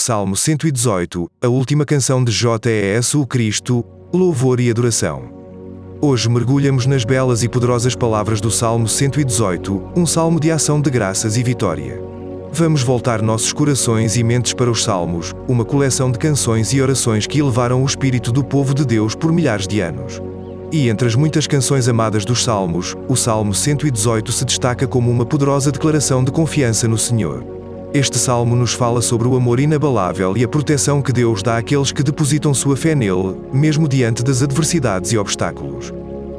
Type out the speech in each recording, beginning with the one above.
Salmo 118, a última canção de Jesus Cristo, louvor e adoração. Hoje mergulhamos nas belas e poderosas palavras do Salmo 118, um salmo de ação de graças e vitória. Vamos voltar nossos corações e mentes para os Salmos, uma coleção de canções e orações que elevaram o espírito do povo de Deus por milhares de anos. E entre as muitas canções amadas dos Salmos, o Salmo 118 se destaca como uma poderosa declaração de confiança no Senhor. Este salmo nos fala sobre o amor inabalável e a proteção que Deus dá àqueles que depositam sua fé nele, mesmo diante das adversidades e obstáculos.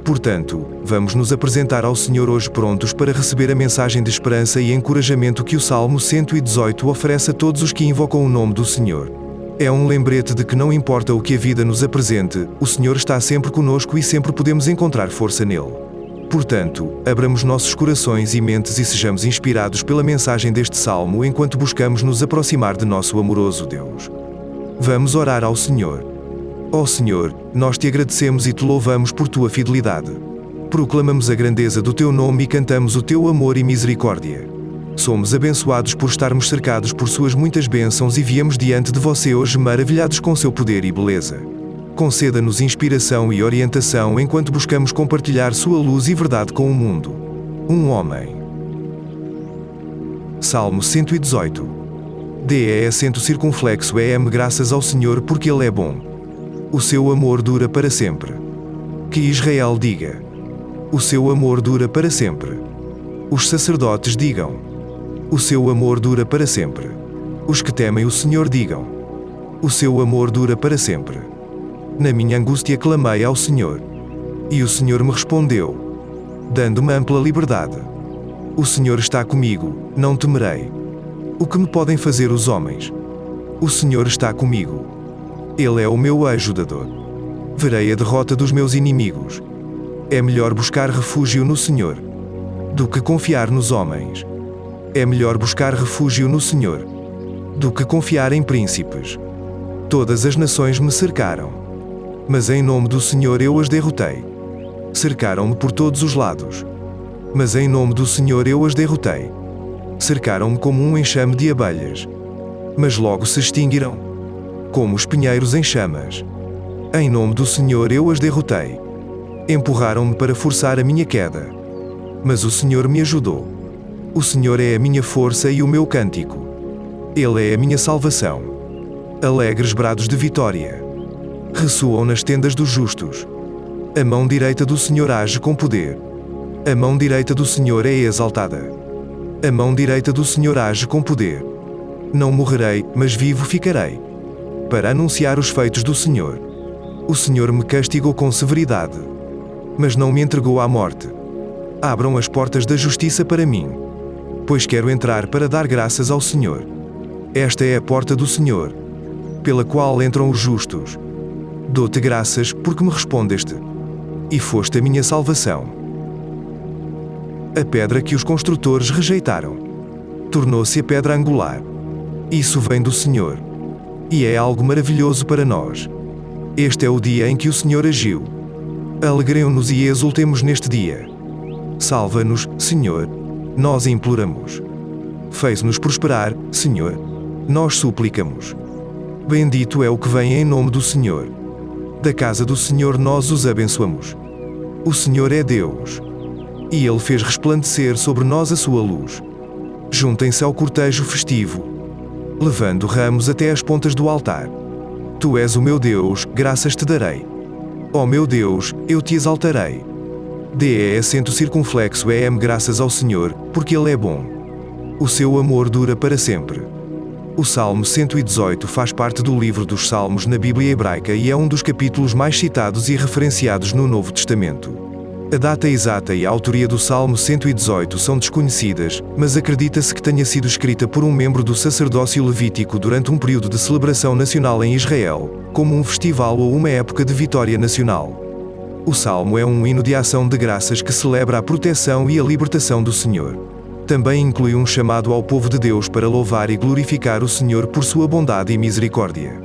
Portanto, vamos nos apresentar ao Senhor hoje prontos para receber a mensagem de esperança e encorajamento que o Salmo 118 oferece a todos os que invocam o nome do Senhor. É um lembrete de que não importa o que a vida nos apresente, o Senhor está sempre conosco e sempre podemos encontrar força nele. Portanto, abramos nossos corações e mentes e sejamos inspirados pela mensagem deste salmo enquanto buscamos nos aproximar de nosso amoroso Deus. Vamos orar ao Senhor. Ó Senhor, nós te agradecemos e te louvamos por tua fidelidade. Proclamamos a grandeza do teu nome e cantamos o teu amor e misericórdia. Somos abençoados por estarmos cercados por suas muitas bênçãos e viemos diante de você hoje maravilhados com seu poder e beleza. Conceda-nos inspiração e orientação enquanto buscamos compartilhar sua luz e verdade com o mundo. Um homem. Salmo 118. D. Acento circunflexo EM. Graças ao Senhor porque Ele é bom. O seu amor dura para sempre. Que Israel diga. O seu amor dura para sempre. Os sacerdotes digam. O seu amor dura para sempre. Os que temem o Senhor digam. O seu amor dura para sempre. Na minha angústia clamei ao Senhor. E o Senhor me respondeu, dando-me ampla liberdade. O Senhor está comigo, não temerei. O que me podem fazer os homens? O Senhor está comigo. Ele é o meu ajudador. Verei a derrota dos meus inimigos. É melhor buscar refúgio no Senhor do que confiar nos homens. É melhor buscar refúgio no Senhor do que confiar em príncipes. Todas as nações me cercaram, mas em nome do Senhor eu as derrotei. Cercaram-me por todos os lados, mas em nome do Senhor eu as derrotei. Cercaram-me como um enxame de abelhas, mas logo se extinguiram, como os pinheiros em chamas. Em nome do Senhor eu as derrotei. Empurraram-me para forçar a minha queda, mas o Senhor me ajudou. O Senhor é a minha força e o meu cântico. Ele é a minha salvação. Alegres brados de vitória ressoam nas tendas dos justos. A mão direita do Senhor age com poder. A mão direita do Senhor é exaltada. A mão direita do Senhor age com poder. Não morrerei, mas vivo ficarei, para anunciar os feitos do Senhor. O Senhor me castigou com severidade, mas não me entregou à morte. Abram as portas da justiça para mim, pois quero entrar para dar graças ao Senhor. Esta é a porta do Senhor, pela qual entram os justos. Dou-te graças, porque me respondeste, e foste a minha salvação. A pedra que os construtores rejeitaram tornou-se a pedra angular. Isso vem do Senhor, e é algo maravilhoso para nós. Este é o dia em que o Senhor agiu. Alegremos-nos e exultemos neste dia. Salva-nos, Senhor, nós imploramos. Fez-nos prosperar, Senhor, nós suplicamos. Bendito é o que vem em nome do Senhor. Da casa do Senhor nós os abençoamos. O Senhor é Deus, e Ele fez resplandecer sobre nós a sua luz. Juntem-se ao cortejo festivo, levando ramos até as pontas do altar. Tu és o meu Deus, graças te darei. Ó meu Deus, eu te exaltarei. D. Acento circunflexo EM. Graças ao Senhor, porque Ele é bom. O seu amor dura para sempre. O Salmo 118 faz parte do livro dos Salmos na Bíblia hebraica e é um dos capítulos mais citados e referenciados no Novo Testamento. A data exata e a autoria do Salmo 118 são desconhecidas, mas acredita-se que tenha sido escrita por um membro do sacerdócio levítico durante um período de celebração nacional em Israel, como um festival ou uma época de vitória nacional. O Salmo é um hino de ação de graças que celebra a proteção e a libertação do Senhor. Também inclui um chamado ao povo de Deus para louvar e glorificar o Senhor por sua bondade e misericórdia.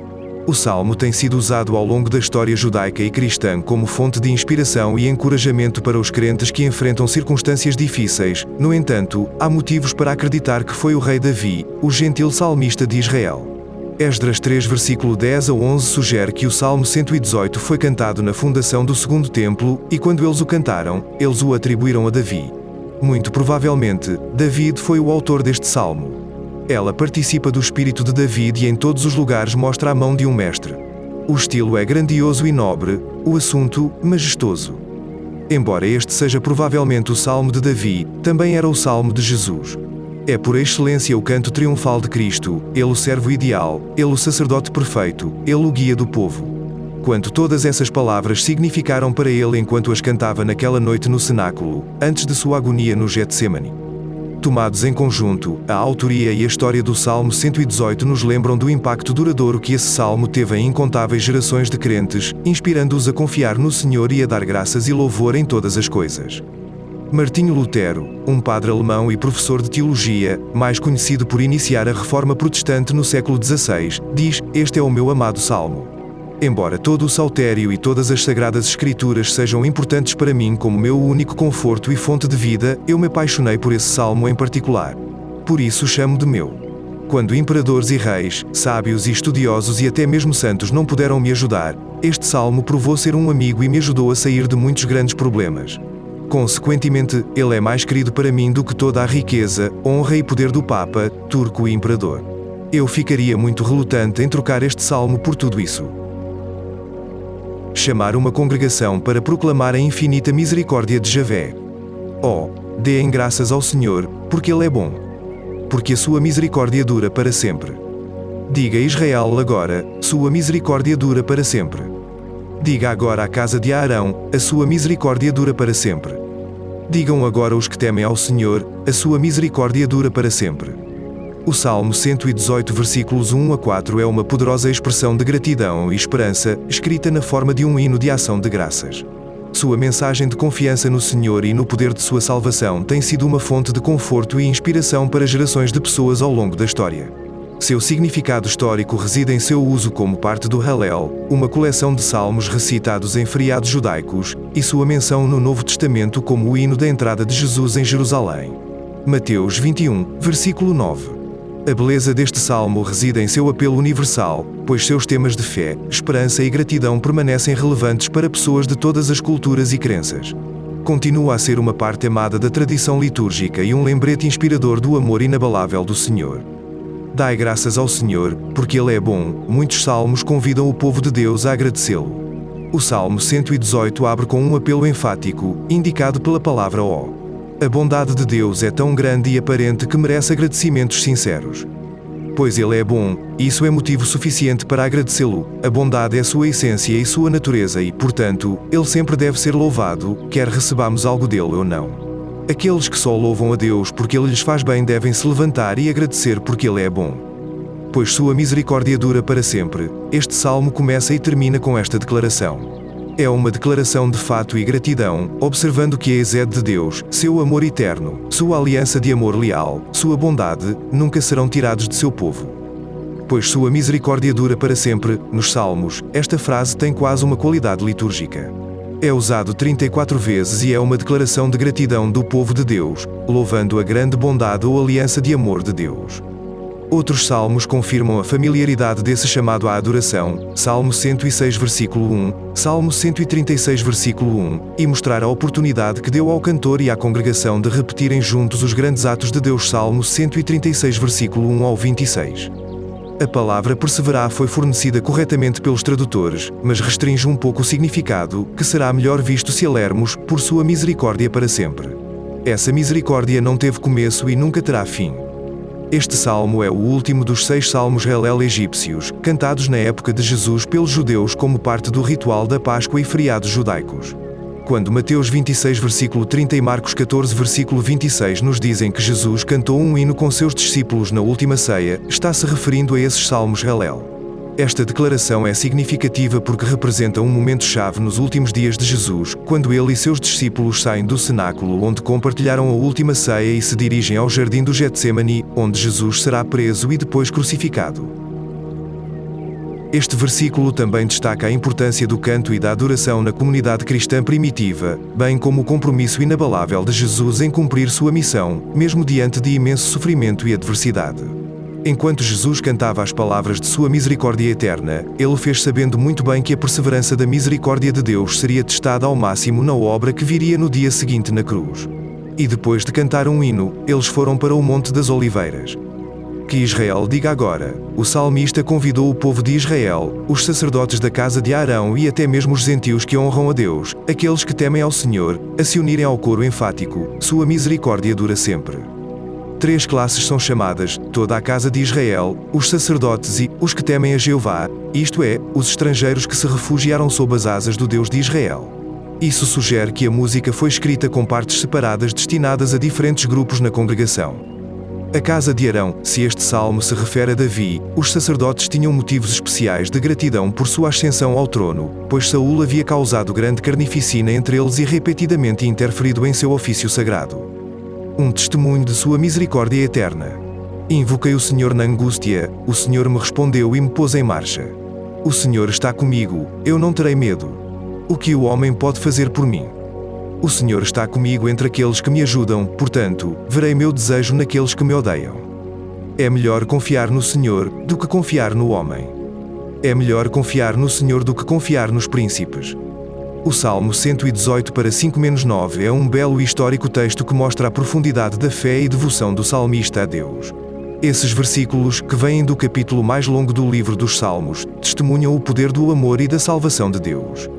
O Salmo tem sido usado ao longo da história judaica e cristã como fonte de inspiração e encorajamento para os crentes que enfrentam circunstâncias difíceis. No entanto, há motivos para acreditar que foi o rei Davi, o gentil salmista de Israel. Esdras 3 versículo 10 a 11 sugere que o Salmo 118 foi cantado na fundação do segundo templo, e quando eles o cantaram, eles o atribuíram a Davi. Muito provavelmente, David foi o autor deste salmo. Ela participa do espírito de David e em todos os lugares mostra a mão de um mestre. O estilo é grandioso e nobre, o assunto, majestoso. Embora este seja provavelmente o salmo de Davi, também era o salmo de Jesus. É por excelência o canto triunfal de Cristo, ele o servo ideal, ele o sacerdote perfeito, ele o guia do povo. Quanto todas essas palavras significaram para ele enquanto as cantava naquela noite no cenáculo, antes de sua agonia no Getsemane. Tomados em conjunto, a autoria e a história do Salmo 118 nos lembram do impacto duradouro que esse salmo teve em incontáveis gerações de crentes, inspirando-os a confiar no Senhor e a dar graças e louvor em todas as coisas. Martinho Lutero, um padre alemão e professor de teologia, mais conhecido por iniciar a Reforma Protestante no século XVI, diz: "Este é o meu amado salmo. Embora todo o saltério e todas as sagradas escrituras sejam importantes para mim como meu único conforto e fonte de vida, eu me apaixonei por esse salmo em particular. Por isso o chamo de meu. Quando imperadores e reis, sábios e estudiosos e até mesmo santos não puderam me ajudar, este salmo provou ser um amigo e me ajudou a sair de muitos grandes problemas. Consequentemente, ele é mais querido para mim do que toda a riqueza, honra e poder do Papa, turco e imperador. Eu ficaria muito relutante em trocar este salmo por tudo isso." Chamar uma congregação para proclamar a infinita misericórdia de Javé. Oh, deem graças ao Senhor, porque Ele é bom. Porque a sua misericórdia dura para sempre. Diga a Israel agora, sua misericórdia dura para sempre. Diga agora à casa de Arão, a sua misericórdia dura para sempre. Digam agora os que temem ao Senhor, a sua misericórdia dura para sempre. O Salmo 118 versículos 1 a 4 é uma poderosa expressão de gratidão e esperança, escrita na forma de um hino de ação de graças. Sua mensagem de confiança no Senhor e no poder de sua salvação tem sido uma fonte de conforto e inspiração para gerações de pessoas ao longo da história. Seu significado histórico reside em seu uso como parte do Hallel, uma coleção de salmos recitados em feriados judaicos, e sua menção no Novo Testamento como o hino da entrada de Jesus em Jerusalém. Mateus 21, versículo 9. A beleza deste salmo reside em seu apelo universal, pois seus temas de fé, esperança e gratidão permanecem relevantes para pessoas de todas as culturas e crenças. Continua a ser uma parte amada da tradição litúrgica e um lembrete inspirador do amor inabalável do Senhor. Dai graças ao Senhor, porque Ele é bom. Muitos salmos convidam o povo de Deus a agradecê-lo. O Salmo 118 abre com um apelo enfático, indicado pela palavra ó. A bondade de Deus é tão grande e aparente que merece agradecimentos sinceros. Pois Ele é bom, isso é motivo suficiente para agradecê-lo. A bondade é sua essência e sua natureza e, portanto, Ele sempre deve ser louvado, quer recebamos algo dele ou não. Aqueles que só louvam a Deus porque Ele lhes faz bem devem se levantar e agradecer porque Ele é bom. Pois sua misericórdia dura para sempre. Este salmo começa e termina com esta declaração. É uma declaração de fato e gratidão, observando que a exede de Deus, seu amor eterno, sua aliança de amor leal, sua bondade, nunca serão tirados de seu povo. Pois sua misericórdia dura para sempre. Nos Salmos, esta frase tem quase uma qualidade litúrgica. É usado 34 vezes e é uma declaração de gratidão do povo de Deus, louvando a grande bondade ou aliança de amor de Deus. Outros salmos confirmam a familiaridade desse chamado à adoração, Salmo 106 versículo 1, Salmo 136 versículo 1, e mostrar a oportunidade que deu ao cantor e à congregação de repetirem juntos os grandes atos de Deus. Salmo 136 versículo 1 ao 26. A palavra perseverar foi fornecida corretamente pelos tradutores, mas restringe um pouco o significado, que será melhor visto se a lermos, por sua misericórdia para sempre. Essa misericórdia não teve começo e nunca terá fim. Este salmo é o último dos 6 salmos Hallel egípcios, cantados na época de Jesus pelos judeus como parte do ritual da Páscoa e feriados judaicos. Quando Mateus 26 versículo 30 e Marcos 14 versículo 26 nos dizem que Jesus cantou um hino com seus discípulos na última ceia, está se referindo a esses salmos Hallel. Esta declaração é significativa porque representa um momento-chave nos últimos dias de Jesus, quando ele e seus discípulos saem do cenáculo onde compartilharam a última ceia e se dirigem ao jardim do Getsemane, onde Jesus será preso e depois crucificado. Este versículo também destaca a importância do canto e da adoração na comunidade cristã primitiva, bem como o compromisso inabalável de Jesus em cumprir sua missão, mesmo diante de imenso sofrimento e adversidade. Enquanto Jesus cantava as palavras de sua misericórdia eterna, ele fez sabendo muito bem que a perseverança da misericórdia de Deus seria testada ao máximo na obra que viria no dia seguinte na cruz. E depois de cantar um hino, eles foram para o Monte das Oliveiras. Que Israel diga agora: o salmista convidou o povo de Israel, os sacerdotes da casa de Arão e até mesmo os gentios que honram a Deus, aqueles que temem ao Senhor, a se unirem ao coro enfático: sua misericórdia dura sempre. 3 classes são chamadas: toda a casa de Israel, os sacerdotes e os que temem a Jeová, isto é, os estrangeiros que se refugiaram sob as asas do Deus de Israel. Isso sugere que a música foi escrita com partes separadas destinadas a diferentes grupos na congregação. A casa de Arão, se este salmo se refere a Davi, os sacerdotes tinham motivos especiais de gratidão por sua ascensão ao trono, pois Saul havia causado grande carnificina entre eles e repetidamente interferido em seu ofício sagrado. Um testemunho de sua misericórdia eterna. Invoquei o Senhor na angústia, o Senhor me respondeu e me pôs em marcha. O Senhor está comigo, eu não terei medo. O que o homem pode fazer por mim? O Senhor está comigo entre aqueles que me ajudam, portanto, verei meu desejo naqueles que me odeiam. É melhor confiar no Senhor do que confiar no homem. É melhor confiar no Senhor do que confiar nos príncipes. O Salmo 118 para 5-9 é um belo e histórico texto que mostra a profundidade da fé e devoção do salmista a Deus. Esses versículos, que vêm do capítulo mais longo do livro dos Salmos, testemunham o poder do amor e da salvação de Deus.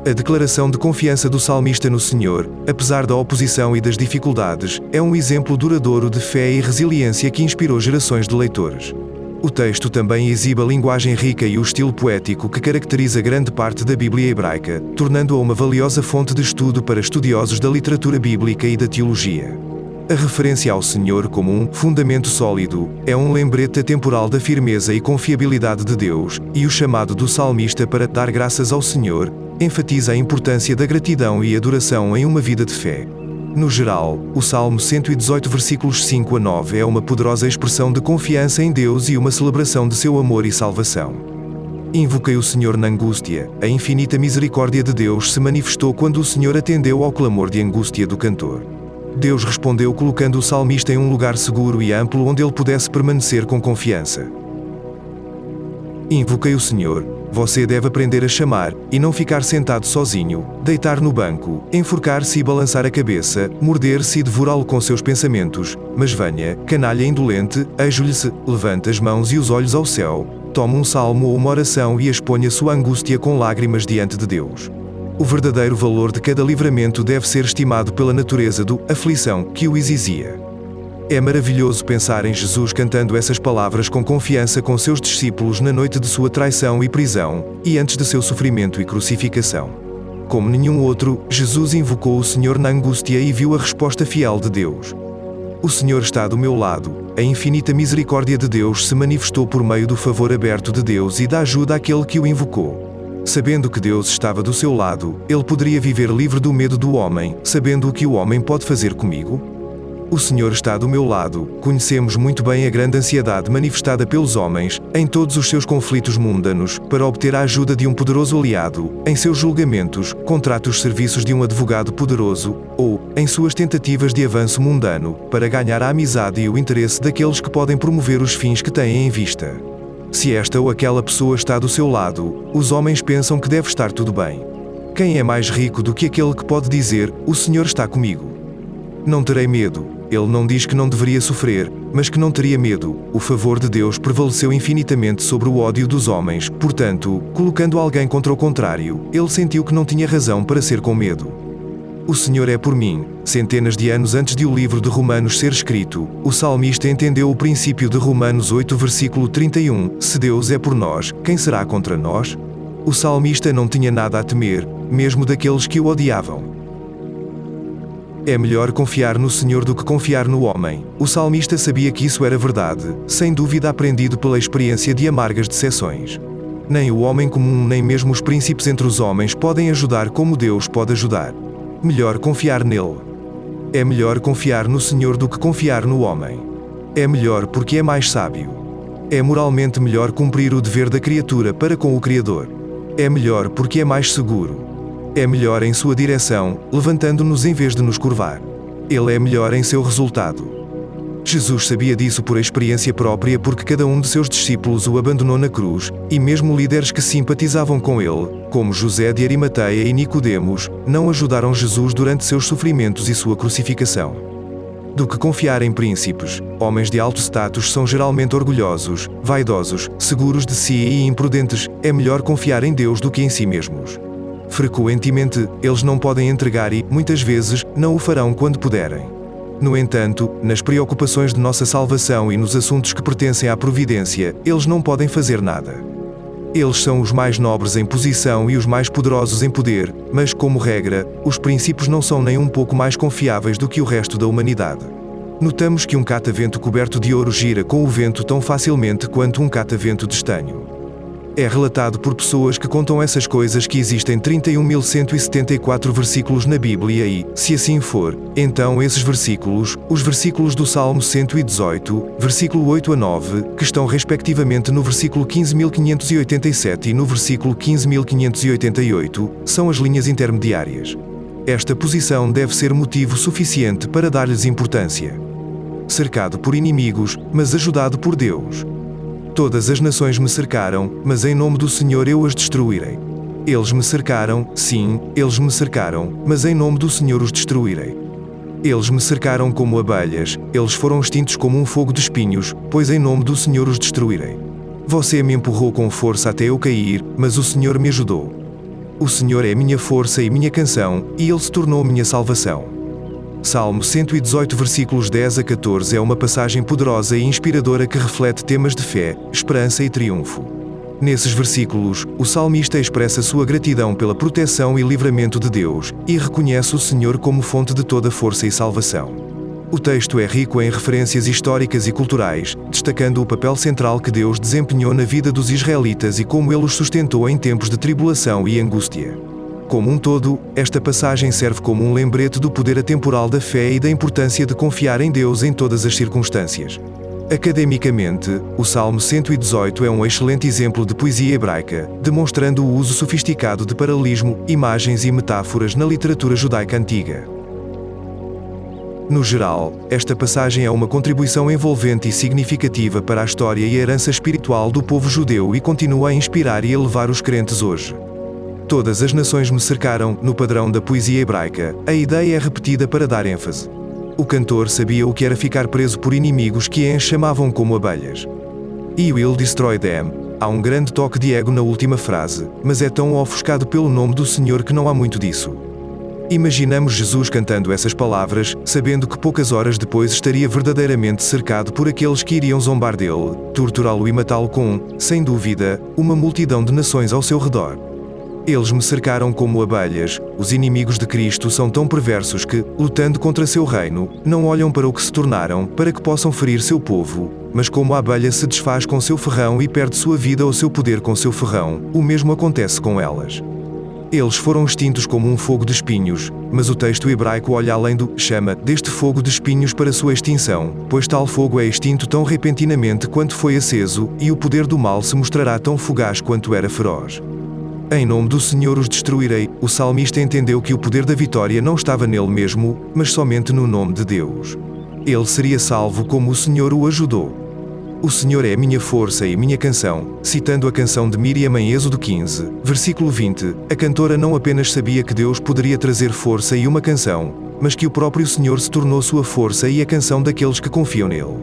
A declaração de confiança do salmista no Senhor, apesar da oposição e das dificuldades, é um exemplo duradouro de fé e resiliência que inspirou gerações de leitores. O texto também exibe a linguagem rica e o estilo poético que caracteriza grande parte da Bíblia hebraica, tornando-a uma valiosa fonte de estudo para estudiosos da literatura bíblica e da teologia. A referência ao Senhor como um fundamento sólido é um lembrete atemporal da firmeza e confiabilidade de Deus, e o chamado do salmista para dar graças ao Senhor enfatiza a importância da gratidão e adoração em uma vida de fé. No geral, o Salmo 118 versículos 5-9 é uma poderosa expressão de confiança em Deus e uma celebração de seu amor e salvação. Invoquei o Senhor na angústia. A infinita misericórdia de Deus se manifestou quando o Senhor atendeu ao clamor de angústia do cantor. Deus respondeu colocando o salmista em um lugar seguro e amplo onde ele pudesse permanecer com confiança. Invoquei o Senhor. Você deve aprender a chamar, e não ficar sentado sozinho, deitar no banco, enforcar-se e balançar a cabeça, morder-se e devorá-lo com seus pensamentos, mas venha, canalha indolente, ajoelhe-se, levante as mãos e os olhos ao céu, tome um salmo ou uma oração e exponha sua angústia com lágrimas diante de Deus. O verdadeiro valor de cada livramento deve ser estimado pela natureza do aflição que o exigia. É maravilhoso pensar em Jesus cantando essas palavras com confiança com seus discípulos na noite de sua traição e prisão, e antes de seu sofrimento e crucificação. Como nenhum outro, Jesus invocou o Senhor na angústia e viu a resposta fiel de Deus. O Senhor está do meu lado. A infinita misericórdia de Deus se manifestou por meio do favor aberto de Deus e da ajuda àquele que o invocou. Sabendo que Deus estava do seu lado, ele poderia viver livre do medo do homem, sabendo o que o homem pode fazer comigo? O Senhor está do meu lado. Conhecemos muito bem a grande ansiedade manifestada pelos homens, em todos os seus conflitos mundanos, para obter a ajuda de um poderoso aliado, em seus julgamentos, contrata os serviços de um advogado poderoso, ou, em suas tentativas de avanço mundano, para ganhar a amizade e o interesse daqueles que podem promover os fins que têm em vista. Se esta ou aquela pessoa está do seu lado, os homens pensam que deve estar tudo bem. Quem é mais rico do que aquele que pode dizer: o Senhor está comigo? Não terei medo. Ele não diz que não deveria sofrer, mas que não teria medo. O favor de Deus prevaleceu infinitamente sobre o ódio dos homens, portanto, colocando alguém contra o contrário, ele sentiu que não tinha razão para ser com medo. O Senhor é por mim. Centenas de anos antes de o livro de Romanos ser escrito, o salmista entendeu o princípio de Romanos 8 versículo 31, se Deus é por nós, quem será contra nós? O salmista não tinha nada a temer, mesmo daqueles que o odiavam. É melhor confiar no Senhor do que confiar no homem. O salmista sabia que isso era verdade, sem dúvida aprendido pela experiência de amargas decepções. Nem o homem comum nem mesmo os príncipes entre os homens podem ajudar como Deus pode ajudar. Melhor confiar nele. É melhor confiar no Senhor do que confiar no homem. É melhor porque é mais sábio. É moralmente melhor cumprir o dever da criatura para com o Criador. É melhor porque é mais seguro. É melhor em sua direção, levantando-nos em vez de nos curvar. Ele é melhor em seu resultado. Jesus sabia disso por experiência própria porque cada um de seus discípulos o abandonou na cruz, e mesmo líderes que simpatizavam com ele, como José de Arimateia e Nicodemos, não ajudaram Jesus durante seus sofrimentos e sua crucificação. Do que confiar em príncipes, homens de alto status são geralmente orgulhosos, vaidosos, seguros de si e imprudentes, é melhor confiar em Deus do que em si mesmos. Frequentemente, eles não podem entregar e, muitas vezes, não o farão quando puderem. No entanto, nas preocupações de nossa salvação e nos assuntos que pertencem à providência, eles não podem fazer nada. Eles são os mais nobres em posição e os mais poderosos em poder, mas, como regra, os príncipes não são nem um pouco mais confiáveis do que o resto da humanidade. Notamos que um catavento coberto de ouro gira com o vento tão facilmente quanto um catavento de estanho. É relatado por pessoas que contam essas coisas que existem 31.174 versículos na Bíblia e, se assim for, então esses versículos, os versículos do Salmo 118, versículo 8 a 9, que estão respectivamente no versículo 15.587 e no versículo 15.588, são as linhas intermediárias. Esta posição deve ser motivo suficiente para dar-lhes importância. Cercado por inimigos, mas ajudado por Deus. Todas as nações me cercaram, mas em nome do Senhor eu as destruirei. Eles me cercaram, sim, eles me cercaram, mas em nome do Senhor os destruirei. Eles me cercaram como abelhas, eles foram extintos como um fogo de espinhos, pois em nome do Senhor os destruirei. Você me empurrou com força até eu cair, mas o Senhor me ajudou. O Senhor é minha força e minha canção, e Ele se tornou minha salvação. Salmo 118 versículos 10 a 14 é uma passagem poderosa e inspiradora que reflete temas de fé, esperança e triunfo. Nesses versículos, o salmista expressa sua gratidão pela proteção e livramento de Deus, e reconhece o Senhor como fonte de toda força e salvação. O texto é rico em referências históricas e culturais, destacando o papel central que Deus desempenhou na vida dos israelitas e como Ele os sustentou em tempos de tribulação e angústia. Como um todo, esta passagem serve como um lembrete do poder atemporal da fé e da importância de confiar em Deus em todas as circunstâncias. Academicamente, o Salmo 118 é um excelente exemplo de poesia hebraica, demonstrando o uso sofisticado de paralelismo, imagens e metáforas na literatura judaica antiga. No geral, esta passagem é uma contribuição envolvente e significativa para a história e a herança espiritual do povo judeu e continua a inspirar e elevar os crentes hoje. Todas as nações me cercaram, no padrão da poesia hebraica, a ideia é repetida para dar ênfase. O cantor sabia o que era ficar preso por inimigos que a chamavam como abelhas. "He will destroy them." Há um grande toque de ego na última frase, mas é tão ofuscado pelo nome do Senhor que não há muito disso. Imaginamos Jesus cantando essas palavras, sabendo que poucas horas depois estaria verdadeiramente cercado por aqueles que iriam zombar dele, torturá-lo e matá-lo com, sem dúvida, uma multidão de nações ao seu redor. Eles me cercaram como abelhas. Os inimigos de Cristo são tão perversos que, lutando contra seu reino, não olham para o que se tornaram, para que possam ferir seu povo, mas como a abelha se desfaz com seu ferrão e perde sua vida ou seu poder com seu ferrão, o mesmo acontece com elas. Eles foram extintos como um fogo de espinhos, mas o texto hebraico olha além do chama deste fogo de espinhos para sua extinção, pois tal fogo é extinto tão repentinamente quanto foi aceso, e o poder do mal se mostrará tão fugaz quanto era feroz. Em nome do Senhor os destruirei. O salmista entendeu que o poder da vitória não estava nele mesmo, mas somente no nome de Deus. Ele seria salvo como o Senhor o ajudou. O Senhor é minha força e minha canção. Citando a canção de Miriam em Êxodo 15, versículo 20, a cantora não apenas sabia que Deus poderia trazer força e uma canção, mas que o próprio Senhor se tornou sua força e a canção daqueles que confiam nele.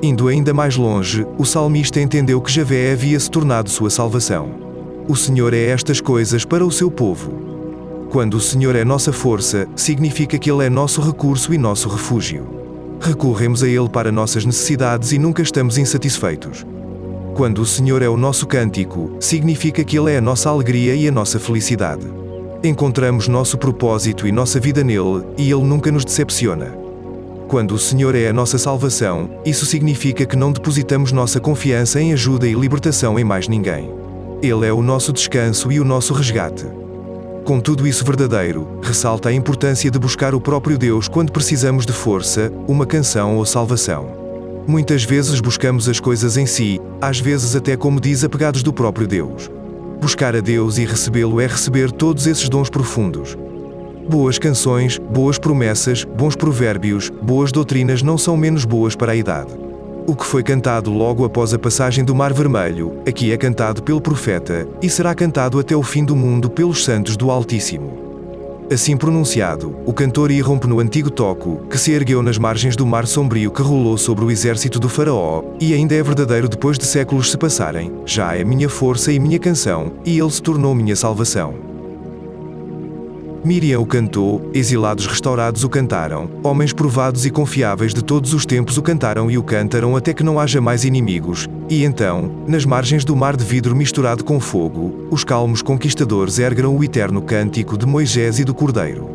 Indo ainda mais longe, o salmista entendeu que Javé havia se tornado sua salvação. O Senhor é estas coisas para o seu povo. Quando o Senhor é nossa força, significa que Ele é nosso recurso e nosso refúgio. Recorremos a Ele para nossas necessidades e nunca estamos insatisfeitos. Quando o Senhor é o nosso cântico, significa que Ele é a nossa alegria e a nossa felicidade. Encontramos nosso propósito e nossa vida nele, e Ele nunca nos decepciona. Quando o Senhor é a nossa salvação, isso significa que não depositamos nossa confiança em ajuda e libertação em mais ninguém. Ele é o nosso descanso e o nosso resgate. Com tudo isso verdadeiro, ressalta a importância de buscar o próprio Deus quando precisamos de força, uma canção ou salvação. Muitas vezes buscamos as coisas em si, às vezes até como desapegados do próprio Deus. Buscar a Deus e recebê-lo é receber todos esses dons profundos. Boas canções, boas promessas, bons provérbios, boas doutrinas não são menos boas para a idade. O que foi cantado logo após a passagem do Mar Vermelho, aqui é cantado pelo profeta, e será cantado até o fim do mundo pelos santos do Altíssimo. Assim pronunciado, o cantor irrompe no antigo toco, que se ergueu nas margens do mar sombrio que rolou sobre o exército do faraó, e ainda é verdadeiro depois de séculos se passarem, já é minha força e minha canção, e ele se tornou minha salvação. Miriam o cantou, exilados restaurados o cantaram, homens provados e confiáveis de todos os tempos o cantaram e o cantarão até que não haja mais inimigos, e então, nas margens do mar de vidro misturado com fogo, os calmos conquistadores ergueram o eterno cântico de Moisés e do Cordeiro,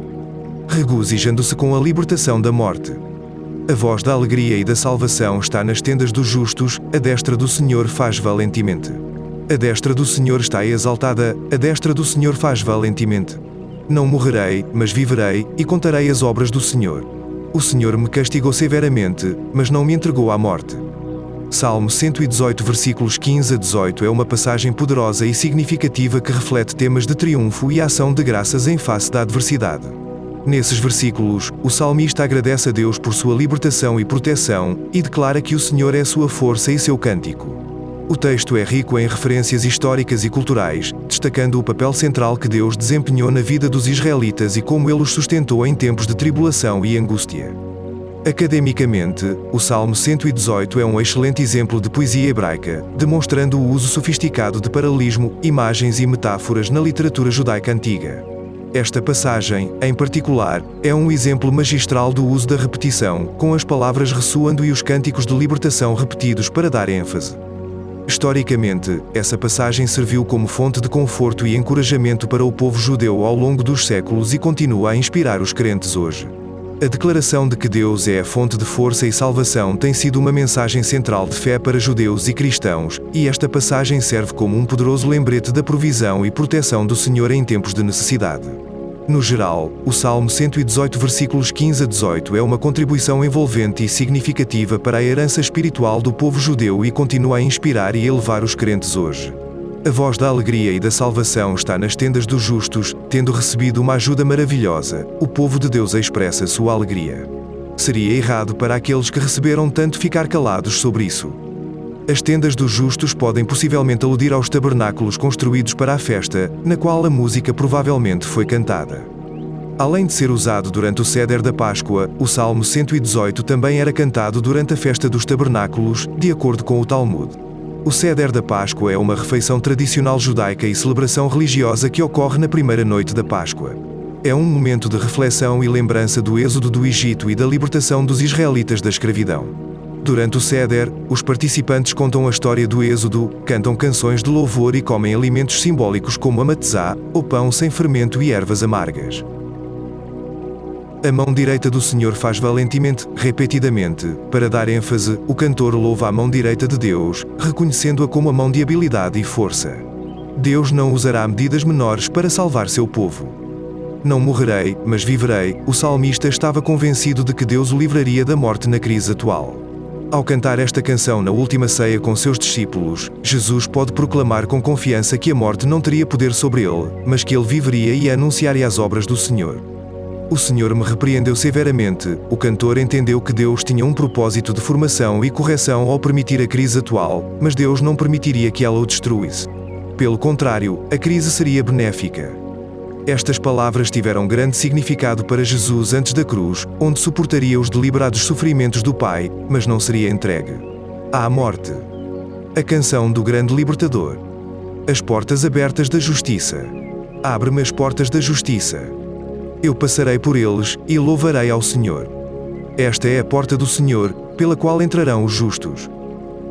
regozijando-se com a libertação da morte. A voz da alegria e da salvação está nas tendas dos justos, a destra do Senhor faz valentemente. A destra do Senhor está exaltada, a destra do Senhor faz valentemente. Não morrerei, mas viverei, e contarei as obras do Senhor. O Senhor me castigou severamente, mas não me entregou à morte. Salmo 118 versículos 15 a 18 é uma passagem poderosa e significativa que reflete temas de triunfo e ação de graças em face da adversidade. Nesses versículos, o salmista agradece a Deus por sua libertação e proteção, e declara que o Senhor é sua força e seu cântico. O texto é rico em referências históricas e culturais, destacando o papel central que Deus desempenhou na vida dos israelitas e como ele os sustentou em tempos de tribulação e angústia. Academicamente, o Salmo 118 é um excelente exemplo de poesia hebraica, demonstrando o uso sofisticado de paralelismo, imagens e metáforas na literatura judaica antiga. Esta passagem, em particular, é um exemplo magistral do uso da repetição, com as palavras ressoando e os cânticos de libertação repetidos para dar ênfase. Historicamente, essa passagem serviu como fonte de conforto e encorajamento para o povo judeu ao longo dos séculos e continua a inspirar os crentes hoje. A declaração de que Deus é a fonte de força e salvação tem sido uma mensagem central de fé para judeus e cristãos, e esta passagem serve como um poderoso lembrete da provisão e proteção do Senhor em tempos de necessidade. No geral, o Salmo 118 versículos 15 a 18 é uma contribuição envolvente e significativa para a herança espiritual do povo judeu e continua a inspirar e elevar os crentes hoje. A voz da alegria e da salvação está nas tendas dos justos, tendo recebido uma ajuda maravilhosa, o povo de Deus expressa sua alegria. Seria errado para aqueles que receberam tanto ficar calados sobre isso. As tendas dos justos podem possivelmente aludir aos tabernáculos construídos para a festa, na qual a música provavelmente foi cantada. Além de ser usado durante o Ceder da Páscoa, o Salmo 118 também era cantado durante a festa dos tabernáculos, de acordo com o Talmud. O Ceder da Páscoa é uma refeição tradicional judaica e celebração religiosa que ocorre na primeira noite da Páscoa. É um momento de reflexão e lembrança do êxodo do Egito e da libertação dos israelitas da escravidão. Durante o Ceder, os participantes contam a história do êxodo, cantam canções de louvor e comem alimentos simbólicos como a matzá, ou pão sem fermento e ervas amargas. A mão direita do Senhor faz valentemente, repetidamente, para dar ênfase, o cantor louva a mão direita de Deus, reconhecendo-a como a mão de habilidade e força. Deus não usará medidas menores para salvar seu povo. Não morrerei, mas viverei, o salmista estava convencido de que Deus o livraria da morte na crise atual. Ao cantar esta canção na última ceia com seus discípulos, Jesus pode proclamar com confiança que a morte não teria poder sobre ele, mas que ele viveria e anunciaria as obras do Senhor. O Senhor me repreendeu severamente. O cantor entendeu que Deus tinha um propósito de formação e correção ao permitir a crise atual, mas Deus não permitiria que ela o destruísse. Pelo contrário, a crise seria benéfica. Estas palavras tiveram grande significado para Jesus antes da cruz, onde suportaria os deliberados sofrimentos do Pai, mas não seria entregue à morte. A canção do grande libertador. As portas abertas da justiça. Abre-me as portas da justiça. Eu passarei por eles, e louvarei ao Senhor. Esta é a porta do Senhor, pela qual entrarão os justos.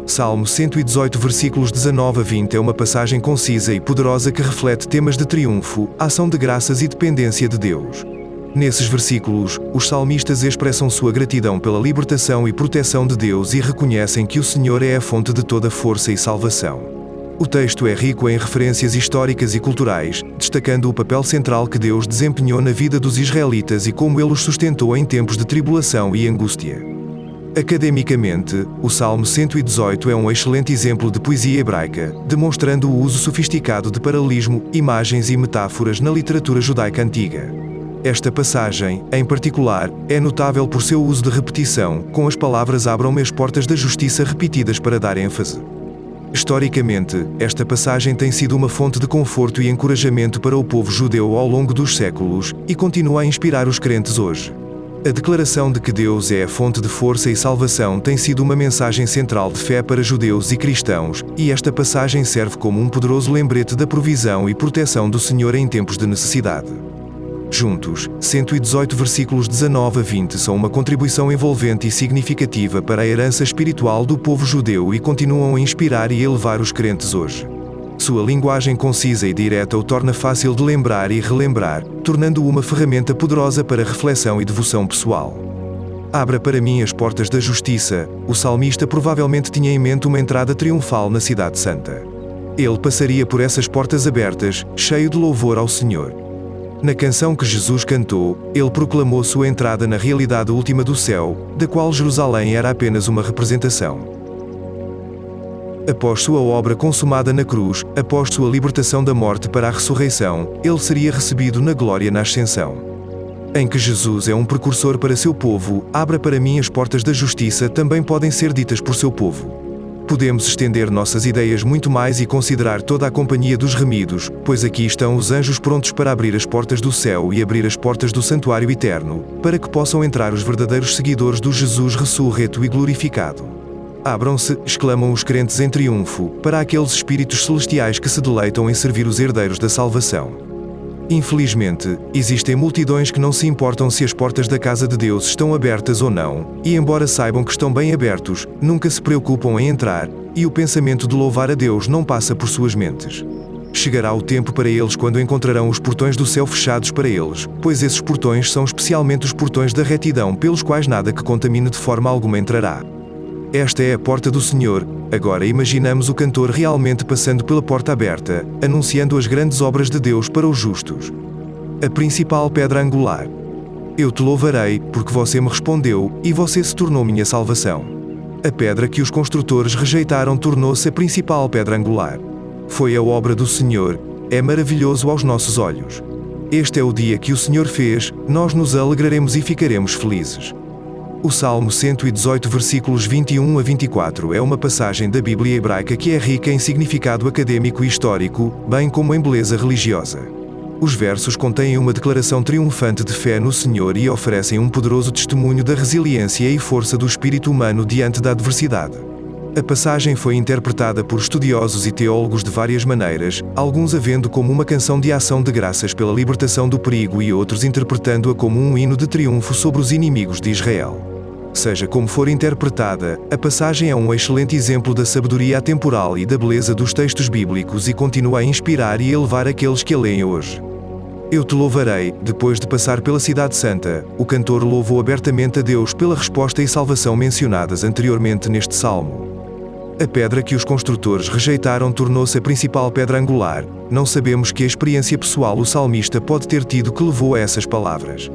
Salmo 118 versículos 19 a 20 é uma passagem concisa e poderosa que reflete temas de triunfo, ação de graças e dependência de Deus. Nesses versículos, os salmistas expressam sua gratidão pela libertação e proteção de Deus e reconhecem que o Senhor é a fonte de toda força e salvação. O texto é rico em referências históricas e culturais, destacando o papel central que Deus desempenhou na vida dos israelitas e como ele os sustentou em tempos de tribulação e angústia. Academicamente, o Salmo 118 é um excelente exemplo de poesia hebraica, demonstrando o uso sofisticado de paralelismo, imagens e metáforas na literatura judaica antiga. Esta passagem, em particular, é notável por seu uso de repetição, com as palavras "abram-me as portas da justiça" repetidas para dar ênfase. Historicamente, esta passagem tem sido uma fonte de conforto e encorajamento para o povo judeu ao longo dos séculos, e continua a inspirar os crentes hoje. A declaração de que Deus é a fonte de força e salvação tem sido uma mensagem central de fé para judeus e cristãos, e esta passagem serve como um poderoso lembrete da provisão e proteção do Senhor em tempos de necessidade. Juntos, 118 versículos 19 a 20 são uma contribuição envolvente e significativa para a herança espiritual do povo judeu e continuam a inspirar e elevar os crentes hoje. Sua linguagem concisa e direta o torna fácil de lembrar e relembrar, tornando-o uma ferramenta poderosa para reflexão e devoção pessoal. Abra para mim as portas da justiça. O salmista provavelmente tinha em mente uma entrada triunfal na Cidade Santa. Ele passaria por essas portas abertas, cheio de louvor ao Senhor. Na canção que Jesus cantou, ele proclamou sua entrada na realidade última do céu, da qual Jerusalém era apenas uma representação. Após sua obra consumada na cruz, após sua libertação da morte para a ressurreição, ele seria recebido na glória na ascensão. Em que Jesus é um precursor para seu povo, abra para mim as portas da justiça também podem ser ditas por seu povo. Podemos estender nossas ideias muito mais e considerar toda a companhia dos remidos, pois aqui estão os anjos prontos para abrir as portas do céu e abrir as portas do santuário eterno, para que possam entrar os verdadeiros seguidores do Jesus ressurreto e glorificado. Abram-se, exclamam os crentes em triunfo, para aqueles espíritos celestiais que se deleitam em servir os herdeiros da salvação. Infelizmente, existem multidões que não se importam se as portas da casa de Deus estão abertas ou não, e embora saibam que estão bem abertos, nunca se preocupam em entrar, e o pensamento de louvar a Deus não passa por suas mentes. Chegará o tempo para eles quando encontrarão os portões do céu fechados para eles, pois esses portões são especialmente os portões da retidão pelos quais nada que contamine de forma alguma entrará. Esta é a porta do Senhor. Agora imaginamos o cantor realmente passando pela porta aberta, anunciando as grandes obras de Deus para os justos. A principal pedra angular. Eu te louvarei, porque você me respondeu, e você se tornou minha salvação. A pedra que os construtores rejeitaram tornou-se a principal pedra angular. Foi a obra do Senhor. É maravilhoso aos nossos olhos. Este é o dia que o Senhor fez, nós nos alegraremos e ficaremos felizes. O Salmo 118 versículos 21 a 24 é uma passagem da Bíblia hebraica que é rica em significado acadêmico e histórico, bem como em beleza religiosa. Os versos contêm uma declaração triunfante de fé no Senhor e oferecem um poderoso testemunho da resiliência e força do espírito humano diante da adversidade. A passagem foi interpretada por estudiosos e teólogos de várias maneiras, alguns a vendo como uma canção de ação de graças pela libertação do perigo e outros interpretando-a como um hino de triunfo sobre os inimigos de Israel. Seja como for interpretada, a passagem é um excelente exemplo da sabedoria atemporal e da beleza dos textos bíblicos e continua a inspirar e elevar aqueles que a leem hoje. Eu te louvarei. Depois de passar pela Cidade Santa, o cantor louvou abertamente a Deus pela resposta e salvação mencionadas anteriormente neste salmo. A pedra que os construtores rejeitaram tornou-se a principal pedra angular. Não sabemos que experiência pessoal o salmista pode ter tido que levou a essas palavras.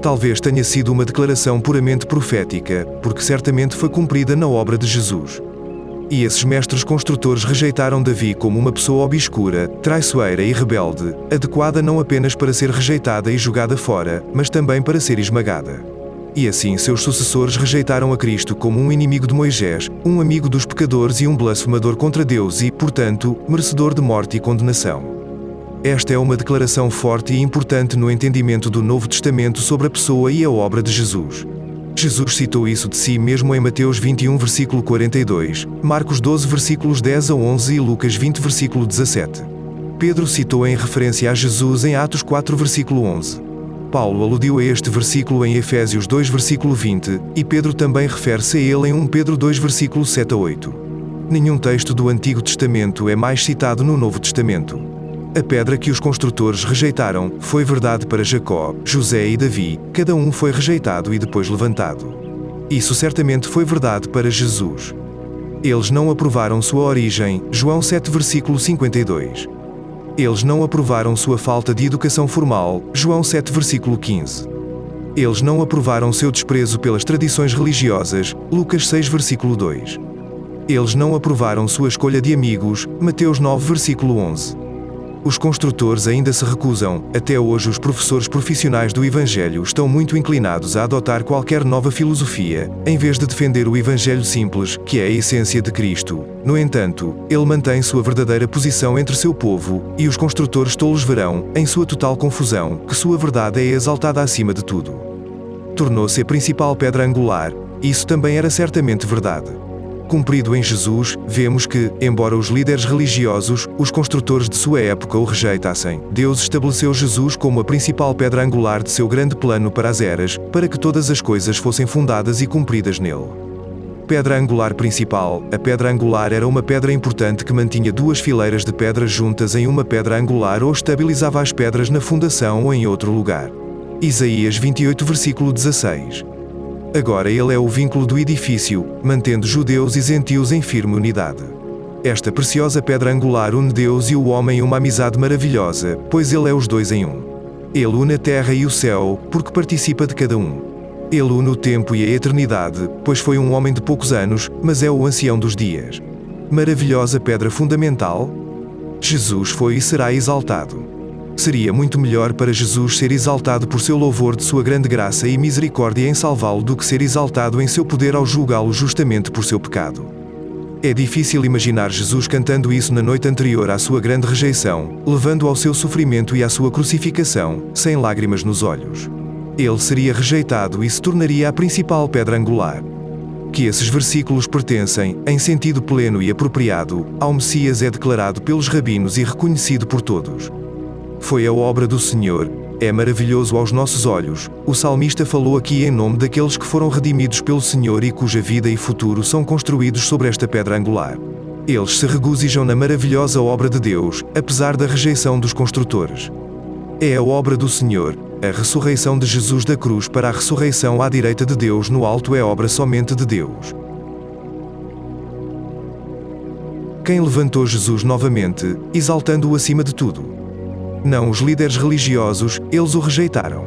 Talvez tenha sido uma declaração puramente profética, porque certamente foi cumprida na obra de Jesus. E esses mestres construtores rejeitaram Davi como uma pessoa obscura, traiçoeira e rebelde, adequada não apenas para ser rejeitada e jogada fora, mas também para ser esmagada. E assim seus sucessores rejeitaram a Cristo como um inimigo de Moisés, um amigo dos pecadores e um blasfemador contra Deus e, portanto, merecedor de morte e condenação. Esta é uma declaração forte e importante no entendimento do Novo Testamento sobre a pessoa e a obra de Jesus. Jesus citou isso de si mesmo em Mateus 21 versículo 42, Marcos 12 versículos 10 a 11 e Lucas 20 versículo 17. Pedro citou em referência a Jesus em Atos 4 versículo 11. Paulo aludiu a este versículo em Efésios 2 versículo 20, e Pedro também refere-se a ele em 1 Pedro 2 versículo 7 a 8. Nenhum texto do Antigo Testamento é mais citado no Novo Testamento. A pedra que os construtores rejeitaram foi verdade para Jacó, José e Davi, cada um foi rejeitado e depois levantado. Isso certamente foi verdade para Jesus. Eles não aprovaram sua origem, João 7 versículo 52. Eles não aprovaram sua falta de educação formal, João 7 versículo 15. Eles não aprovaram seu desprezo pelas tradições religiosas, Lucas 6 versículo 2. Eles não aprovaram sua escolha de amigos, Mateus 9 versículo 11. Os construtores ainda se recusam. Até hoje os professores profissionais do Evangelho estão muito inclinados a adotar qualquer nova filosofia, em vez de defender o Evangelho simples, que é a essência de Cristo. No entanto, ele mantém sua verdadeira posição entre seu povo, e os construtores tolos verão, em sua total confusão, que sua verdade é exaltada acima de tudo. Tornou-se a principal pedra angular. Isso também era certamente verdade. Cumprido em Jesus, vemos que, embora os líderes religiosos, os construtores de sua época o rejeitassem, Deus estabeleceu Jesus como a principal pedra angular de seu grande plano para as eras, para que todas as coisas fossem fundadas e cumpridas nele. Pedra angular principal. A pedra angular era uma pedra importante que mantinha duas fileiras de pedras juntas em uma pedra angular ou estabilizava as pedras na fundação ou em outro lugar. Isaías 28 versículo 16. Agora ele é o vínculo do edifício, mantendo judeus e gentios em firme unidade. Esta preciosa pedra angular une Deus e o homem em uma amizade maravilhosa, pois ele é os dois em um. Ele une a terra e o céu, porque participa de cada um. Ele une o tempo e a eternidade, pois foi um homem de poucos anos, mas é o ancião dos dias. Maravilhosa pedra fundamental. Jesus foi e será exaltado. Seria muito melhor para Jesus ser exaltado por seu louvor de sua grande graça e misericórdia em salvá-lo do que ser exaltado em seu poder ao julgá-lo justamente por seu pecado. É difícil imaginar Jesus cantando isso na noite anterior à sua grande rejeição, levando ao seu sofrimento e à sua crucificação, sem lágrimas nos olhos. Ele seria rejeitado e se tornaria a principal pedra angular. Que esses versículos pertencem, em sentido pleno e apropriado, ao Messias é declarado pelos rabinos e reconhecido por todos. Foi a obra do Senhor, é maravilhoso aos nossos olhos. O salmista falou aqui em nome daqueles que foram redimidos pelo Senhor e cuja vida e futuro são construídos sobre esta pedra angular. Eles se regozijam na maravilhosa obra de Deus, apesar da rejeição dos construtores. É a obra do Senhor. A ressurreição de Jesus da cruz para a ressurreição à direita de Deus no alto é obra somente de Deus. Quem levantou Jesus novamente, exaltando-o acima de tudo? Não os líderes religiosos, eles o rejeitaram.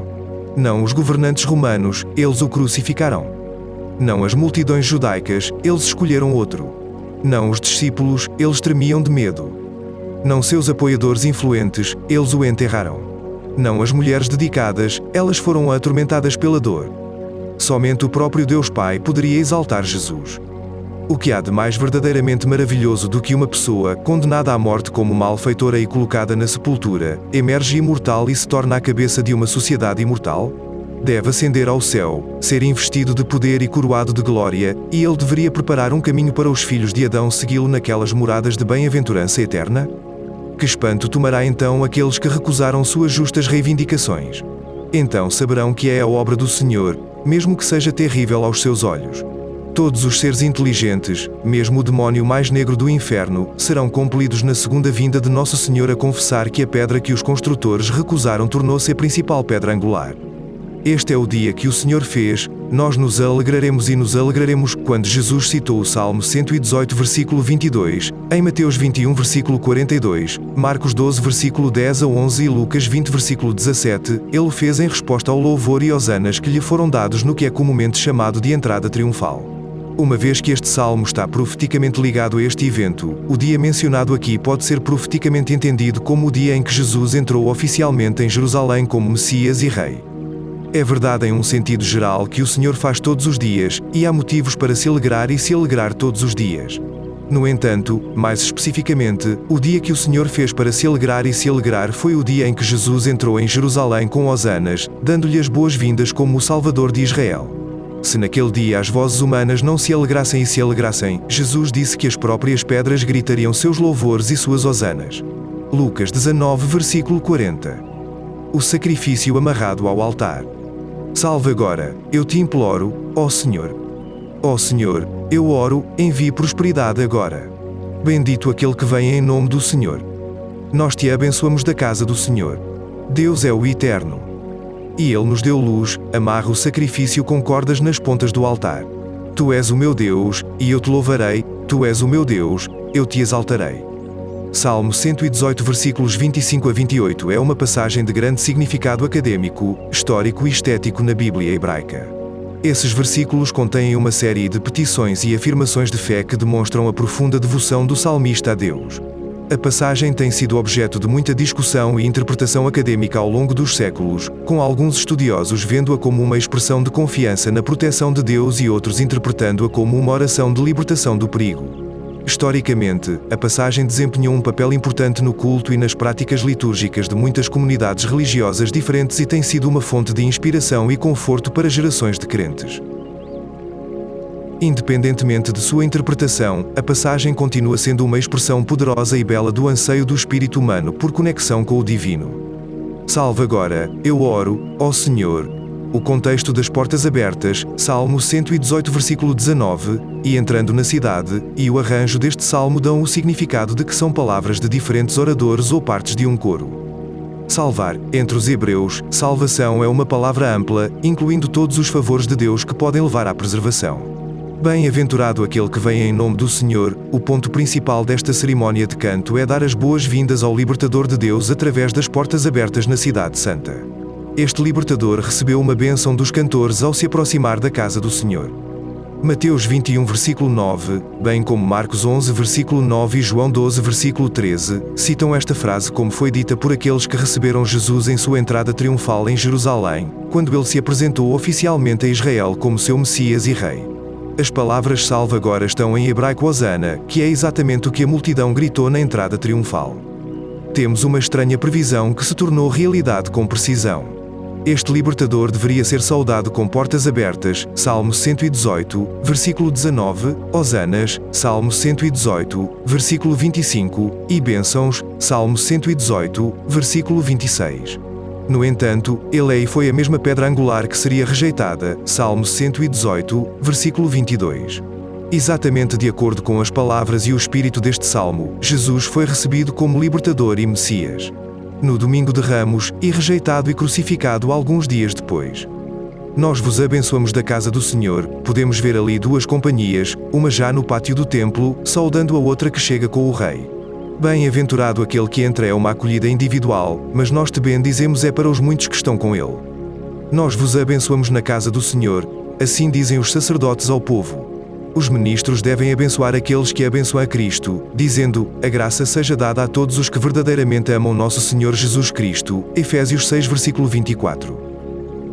Não os governantes romanos, eles o crucificaram. Não as multidões judaicas, eles escolheram outro. Não os discípulos, eles tremiam de medo. Não seus apoiadores influentes, eles o enterraram. Não as mulheres dedicadas, elas foram atormentadas pela dor. Somente o próprio Deus Pai poderia exaltar Jesus. O que há de mais verdadeiramente maravilhoso do que uma pessoa, condenada à morte como malfeitora e colocada na sepultura, emerge imortal e se torna a cabeça de uma sociedade imortal? Deve ascender ao céu, ser investido de poder e coroado de glória, e ele deveria preparar um caminho para os filhos de Adão segui-lo naquelas moradas de bem-aventurança eterna? Que espanto tomará então aqueles que recusaram suas justas reivindicações? Então saberão que é a obra do Senhor, mesmo que seja terrível aos seus olhos. Todos os seres inteligentes, mesmo o demónio mais negro do inferno, serão compelidos na segunda vinda de Nosso Senhor a confessar que a pedra que os construtores recusaram tornou-se a principal pedra angular. Este é o dia que o Senhor fez, nós nos alegraremos e nos alegraremos. Quando Jesus citou o Salmo 118 versículo 22, em Mateus 21 versículo 42, Marcos 12 versículo 10 a 11 e Lucas 20 versículo 17, ele o fez em resposta ao louvor e hosanas que lhe foram dados no que é comumente chamado de entrada triunfal. Uma vez que este salmo está profeticamente ligado a este evento, o dia mencionado aqui pode ser profeticamente entendido como o dia em que Jesus entrou oficialmente em Jerusalém como Messias e Rei. É verdade em um sentido geral que o Senhor faz todos os dias, e há motivos para se alegrar e se alegrar todos os dias. No entanto, mais especificamente, o dia que o Senhor fez para se alegrar e se alegrar foi o dia em que Jesus entrou em Jerusalém com hosanas, dando-lhe as boas-vindas como o Salvador de Israel. Se naquele dia as vozes humanas não se alegrassem e se alegrassem, Jesus disse que as próprias pedras gritariam seus louvores e suas hosanas. Lucas 19 versículo 40. O sacrifício amarrado ao altar. Salve agora, eu te imploro, ó Senhor. Ó Senhor, eu oro, envie prosperidade agora. Bendito aquele que vem em nome do Senhor. Nós te abençoamos da casa do Senhor. Deus é o Eterno. E Ele nos deu luz, amarra o sacrifício com cordas nas pontas do altar. Tu és o meu Deus, e eu te louvarei, tu és o meu Deus, eu te exaltarei. Salmo 118 versículos 25 a 28 é uma passagem de grande significado acadêmico, histórico e estético na Bíblia hebraica. Esses versículos contêm uma série de petições e afirmações de fé que demonstram a profunda devoção do salmista a Deus. A passagem tem sido objeto de muita discussão e interpretação acadêmica ao longo dos séculos, com alguns estudiosos vendo-a como uma expressão de confiança na proteção de Deus e outros interpretando-a como uma oração de libertação do perigo. Historicamente, a passagem desempenhou um papel importante no culto e nas práticas litúrgicas de muitas comunidades religiosas diferentes e tem sido uma fonte de inspiração e conforto para gerações de crentes. Independentemente de sua interpretação, a passagem continua sendo uma expressão poderosa e bela do anseio do espírito humano por conexão com o divino. Salve agora, eu oro, ó Senhor. O contexto das portas abertas, Salmo 118 versículo 19, e entrando na cidade, e o arranjo deste salmo dão o significado de que são palavras de diferentes oradores ou partes de um coro. Salvar, entre os hebreus, salvação é uma palavra ampla, incluindo todos os favores de Deus que podem levar à preservação. Bem-aventurado aquele que vem em nome do Senhor. O ponto principal desta cerimónia de canto é dar as boas-vindas ao libertador de Deus através das portas abertas na Cidade Santa. Este libertador recebeu uma bênção dos cantores ao se aproximar da casa do Senhor. Mateus 21 versículo 9, bem como Marcos 11 versículo 9 e João 12 versículo 13, citam esta frase como foi dita por aqueles que receberam Jesus em sua entrada triunfal em Jerusalém, quando ele se apresentou oficialmente a Israel como seu Messias e Rei. As palavras salve agora estão em hebraico Hosana, que é exatamente o que a multidão gritou na entrada triunfal. Temos uma estranha previsão que se tornou realidade com precisão. Este libertador deveria ser saudado com portas abertas, Salmo 118, versículo 19, Hosanas, Salmo 118, versículo 25, e bênçãos, Salmo 118, versículo 26. No entanto, ele foi a mesma pedra angular que seria rejeitada, Salmo 118, versículo 22. Exatamente de acordo com as palavras e o espírito deste salmo, Jesus foi recebido como libertador e Messias. No domingo de Ramos, e rejeitado e crucificado alguns dias depois. Nós vos abençoamos da casa do Senhor. Podemos ver ali duas companhias, uma já no pátio do templo, saudando a outra que chega com o rei. Bem-aventurado aquele que entra é uma acolhida individual, mas nós te bendizemos é para os muitos que estão com ele. Nós vos abençoamos na casa do Senhor, assim dizem os sacerdotes ao povo. Os ministros devem abençoar aqueles que abençoam a Cristo, dizendo, a graça seja dada a todos os que verdadeiramente amam nosso Senhor Jesus Cristo, Efésios 6 versículo 24.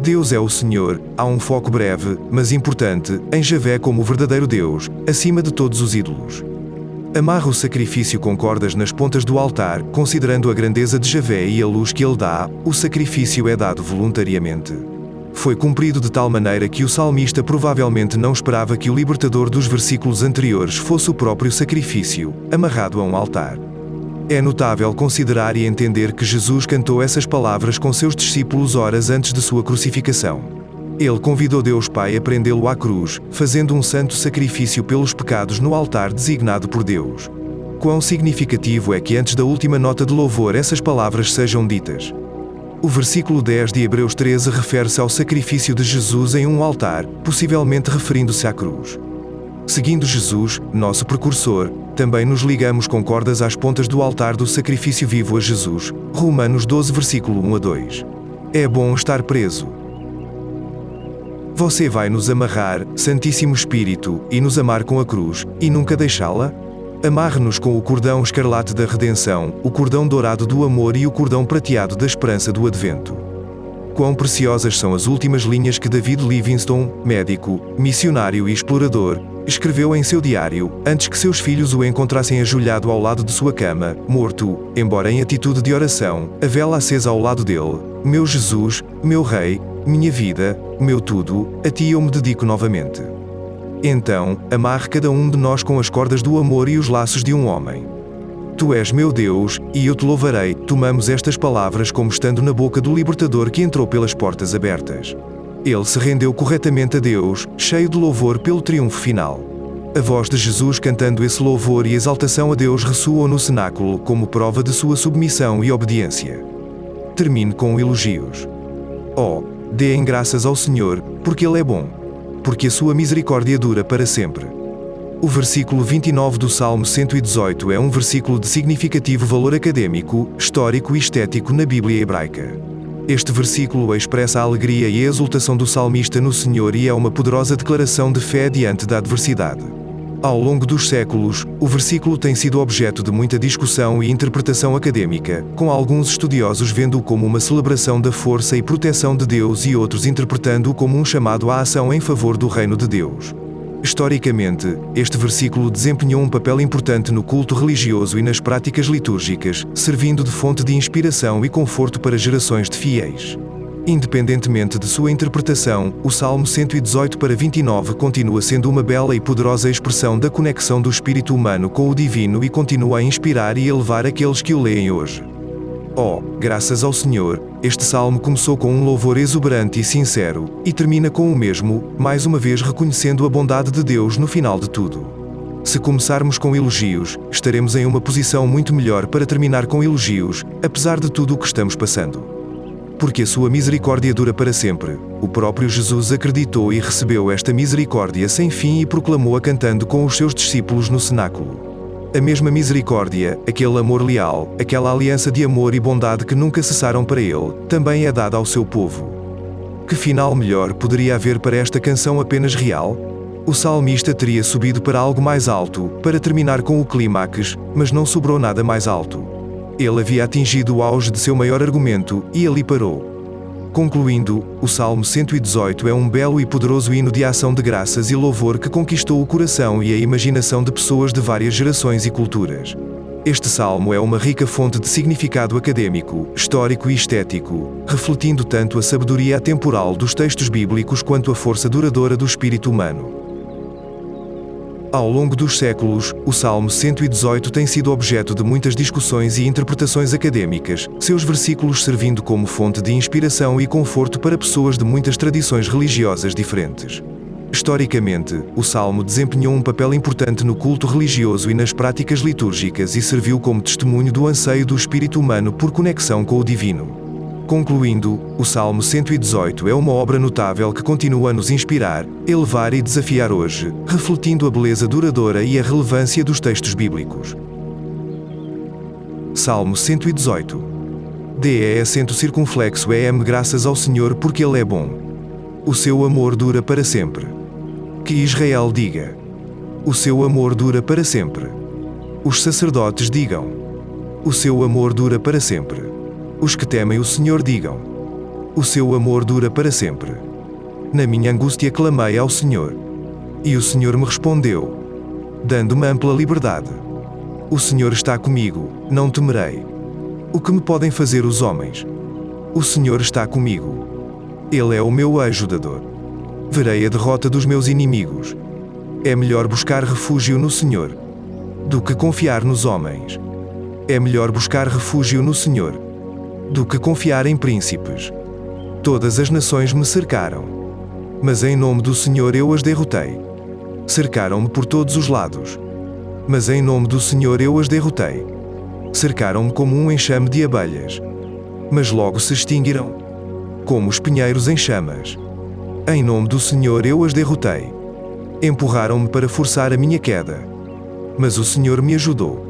Deus é o Senhor, há um foco breve, mas importante, em Javé como o verdadeiro Deus, acima de todos os ídolos. Amarra o sacrifício com cordas nas pontas do altar, considerando a grandeza de Javé e a luz que ele dá, o sacrifício é dado voluntariamente. Foi cumprido de tal maneira que o salmista provavelmente não esperava que o libertador dos versículos anteriores fosse o próprio sacrifício, amarrado a um altar. É notável considerar e entender que Jesus cantou essas palavras com seus discípulos horas antes de sua crucificação. Ele convidou Deus Pai a prendê-lo à cruz, fazendo um santo sacrifício pelos pecados no altar designado por Deus. Quão significativo é que antes da última nota de louvor essas palavras sejam ditas. O versículo 10 de Hebreus 13 refere-se ao sacrifício de Jesus em um altar, possivelmente referindo-se à cruz. Seguindo Jesus, nosso precursor, também nos ligamos com cordas às pontas do altar do sacrifício vivo a Jesus. Romanos 12 versículo 1 a 2. É bom estar preso. Você vai nos amarrar, Santíssimo Espírito, e nos amar com a cruz, e nunca deixá-la? Amarre-nos com o cordão escarlate da redenção, o cordão dourado do amor e o cordão prateado da esperança do advento. Quão preciosas são as últimas linhas que David Livingstone, médico, missionário e explorador, escreveu em seu diário, antes que seus filhos o encontrassem ajoelhado ao lado de sua cama, morto, embora em atitude de oração, a vela acesa ao lado dele. Meu Jesus, meu Rei, minha vida, meu tudo, a ti eu me dedico novamente. Então, amarre cada um de nós com as cordas do amor e os laços de um homem. Tu és meu Deus, e eu te louvarei. Tomamos estas palavras como estando na boca do libertador que entrou pelas portas abertas. Ele se rendeu corretamente a Deus, cheio de louvor pelo triunfo final. A voz de Jesus cantando esse louvor e exaltação a Deus ressoou no cenáculo como prova de sua submissão e obediência. Termine com elogios. Deem graças ao Senhor, porque Ele é bom. Porque a sua misericórdia dura para sempre. O versículo 29 do Salmo 118 é um versículo de significativo valor acadêmico, histórico e estético na Bíblia hebraica. Este versículo expressa a alegria e a exultação do salmista no Senhor e é uma poderosa declaração de fé diante da adversidade. Ao longo dos séculos, o versículo tem sido objeto de muita discussão e interpretação acadêmica, com alguns estudiosos vendo-o como uma celebração da força e proteção de Deus e outros interpretando-o como um chamado à ação em favor do reino de Deus. Historicamente, este versículo desempenhou um papel importante no culto religioso e nas práticas litúrgicas, servindo de fonte de inspiração e conforto para gerações de fiéis. Independentemente de sua interpretação, o Salmo 118-29 continua sendo uma bela e poderosa expressão da conexão do espírito humano com o divino e continua a inspirar e elevar aqueles que o leem hoje. Oh, graças ao Senhor, este salmo começou com um louvor exuberante e sincero, e termina com o mesmo, mais uma vez reconhecendo a bondade de Deus no final de tudo. Se começarmos com elogios, estaremos em uma posição muito melhor para terminar com elogios, apesar de tudo o que estamos passando. Porque a sua misericórdia dura para sempre. O próprio Jesus acreditou e recebeu esta misericórdia sem fim e proclamou-a cantando com os seus discípulos no cenáculo. A mesma misericórdia, aquele amor leal, aquela aliança de amor e bondade que nunca cessaram para ele, também é dada ao seu povo. Que final melhor poderia haver para esta canção apenas real? O salmista teria subido para algo mais alto, para terminar com o clímax, mas não sobrou nada mais alto. Ele havia atingido o auge de seu maior argumento, e ali parou. Concluindo, o Salmo 118 é um belo e poderoso hino de ação de graças e louvor que conquistou o coração e a imaginação de pessoas de várias gerações e culturas. Este salmo é uma rica fonte de significado acadêmico, histórico e estético, refletindo tanto a sabedoria atemporal dos textos bíblicos quanto a força duradoura do espírito humano. Ao longo dos séculos, o Salmo 118 tem sido objeto de muitas discussões e interpretações acadêmicas, seus versículos servindo como fonte de inspiração e conforto para pessoas de muitas tradições religiosas diferentes. Historicamente, o Salmo desempenhou um papel importante no culto religioso e nas práticas litúrgicas e serviu como testemunho do anseio do espírito humano por conexão com o divino. Concluindo, o Salmo 118 é uma obra notável que continua a nos inspirar, elevar e desafiar hoje, refletindo a beleza duradoura e a relevância dos textos bíblicos. Salmo 118. DE acento circunflexo EM graças ao Senhor porque Ele é bom. O seu amor dura para sempre. Que Israel diga. O seu amor dura para sempre. Os sacerdotes digam. O seu amor dura para sempre. Os que temem o Senhor digam. O seu amor dura para sempre. Na minha angústia clamei ao Senhor. E o Senhor me respondeu, dando-me ampla liberdade. O Senhor está comigo, não temerei. O que me podem fazer os homens? O Senhor está comigo. Ele é o meu ajudador. Verei a derrota dos meus inimigos. É melhor buscar refúgio no Senhor do que confiar nos homens. É melhor buscar refúgio no Senhor do que confiar em príncipes. Todas as nações me cercaram, mas em nome do Senhor eu as derrotei. Cercaram-me por todos os lados, mas em nome do Senhor eu as derrotei. Cercaram-me como um enxame de abelhas, mas logo se extinguiram, como os pinheiros em chamas. Em nome do Senhor eu as derrotei. Empurraram-me para forçar a minha queda, mas o Senhor me ajudou.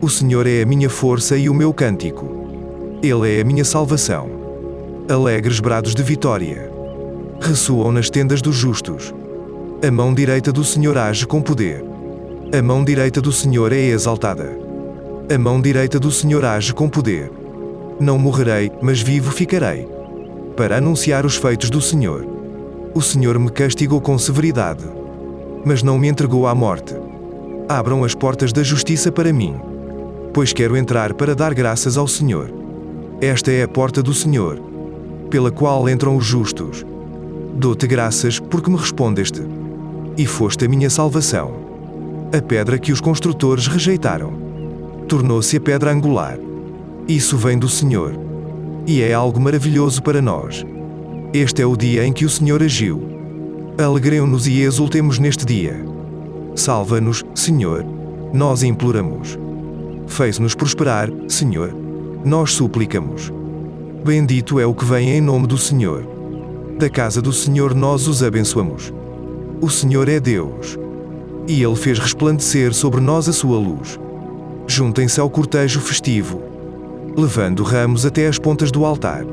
O Senhor é a minha força e o meu cântico. Ele é a minha salvação. Alegres brados de vitória ressoam nas tendas dos justos. A mão direita do Senhor age com poder. A mão direita do Senhor é exaltada. A mão direita do Senhor age com poder. Não morrerei, mas vivo ficarei, para anunciar os feitos do Senhor. O Senhor me castigou com severidade, mas não me entregou à morte. Abram as portas da justiça para mim, pois quero entrar para dar graças ao Senhor. Esta é a porta do Senhor, pela qual entram os justos. Dou-te graças, porque me respondeste, e foste a minha salvação. A pedra que os construtores rejeitaram tornou-se a pedra angular. Isso vem do Senhor, e é algo maravilhoso para nós. Este é o dia em que o Senhor agiu. Alegremo-nos e exultemos neste dia. Salva-nos, Senhor, nós imploramos. Fez-nos prosperar, Senhor, nós suplicamos. Bendito é o que vem em nome do Senhor. Da casa do Senhor nós os abençoamos. O Senhor é Deus, e Ele fez resplandecer sobre nós a sua luz. Juntem-se ao cortejo festivo, levando ramos até as pontas do altar.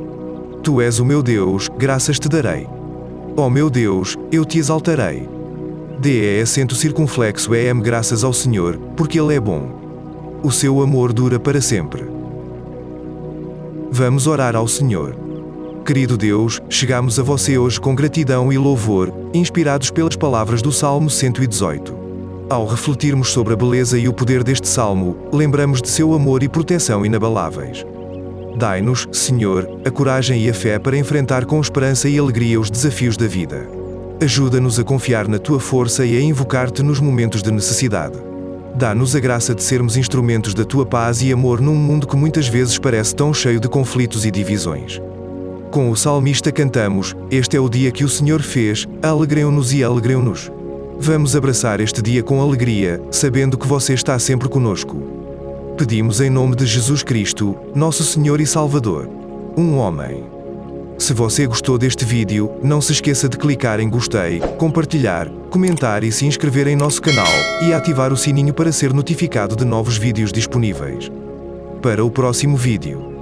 Tu és o meu Deus, graças te darei. Ó meu Deus, eu te exaltarei. DE acento circunflexo EM graças ao Senhor, porque Ele é bom. O seu amor dura para sempre. Vamos orar ao Senhor. Querido Deus, chegamos a você hoje com gratidão e louvor, inspirados pelas palavras do Salmo 118. Ao refletirmos sobre a beleza e o poder deste salmo, lembramos de seu amor e proteção inabaláveis. Dai-nos, Senhor, a coragem e a fé para enfrentar com esperança e alegria os desafios da vida. Ajuda-nos a confiar na Tua força e a invocar-Te nos momentos de necessidade. Dá-nos a graça de sermos instrumentos da Tua paz e amor num mundo que muitas vezes parece tão cheio de conflitos e divisões. Com o salmista cantamos: este é o dia que o Senhor fez, alegreu-nos e alegreu-nos. Vamos abraçar este dia com alegria, sabendo que você está sempre conosco. Pedimos em nome de Jesus Cristo, nosso Senhor e Salvador. Um homem. Se você gostou deste vídeo, não se esqueça de clicar em gostei, compartilhar, comentar e se inscrever em nosso canal, e ativar o sininho para ser notificado de novos vídeos disponíveis. Para o próximo vídeo.